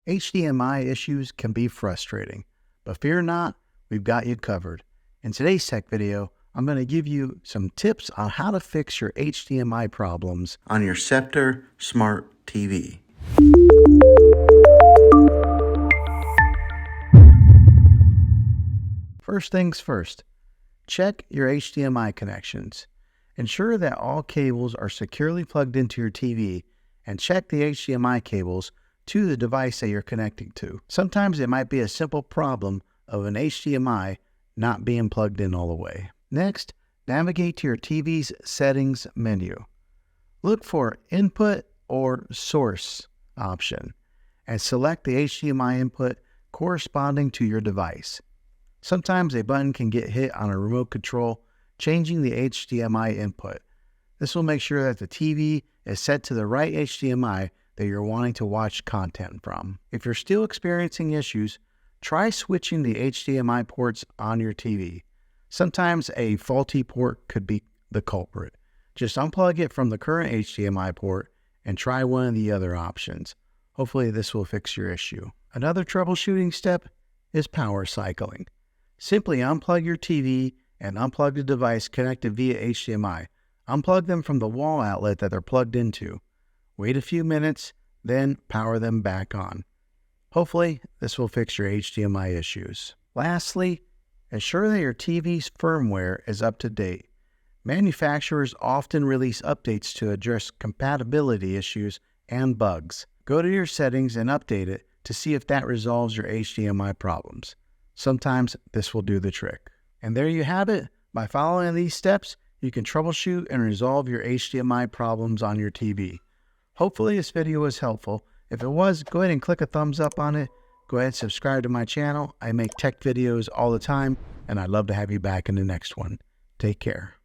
HDMI issues can be frustrating, but fear not, we've got you covered. In today's tech video, I'm going to give you some tips on how to fix your HDMI problems on your Sceptre Smart TV. First things first, check your HDMI connections. Ensure that all cables are securely plugged into your TV and check the HDMI cables to the device that you're connecting to. Sometimes it might be a simple problem of an HDMI not being plugged in all the way. Next, navigate to your TV's settings menu. Look for Input or Source option and select the HDMI input corresponding to your device. Sometimes a button can get hit on a remote control, changing the HDMI input. This will make sure that the TV is set to the right HDMI that you're wanting to watch content from. If you're still experiencing issues, try switching the HDMI ports on your TV. Sometimes a faulty port could be the culprit. Just unplug it from the current HDMI port and try one of the other options. Hopefully this will fix your issue. Another troubleshooting step is power cycling. Simply unplug your TV and unplug the device connected via HDMI. Unplug them from the wall outlet that they're plugged into. Wait a few minutes, then power them back on. Hopefully, this will fix your HDMI issues. Lastly, ensure that your TV's firmware is up to date. Manufacturers often release updates to address compatibility issues and bugs. Go to your settings and update it to see if that resolves your HDMI problems. Sometimes this will do the trick. And there you have it. By following these steps, you can troubleshoot and resolve your HDMI problems on your TV. Hopefully this video was helpful. If it was, go ahead and click a thumbs up on it. Go ahead and subscribe to my channel. I make tech videos all the time, and I'd love to have you back in the next one. Take care.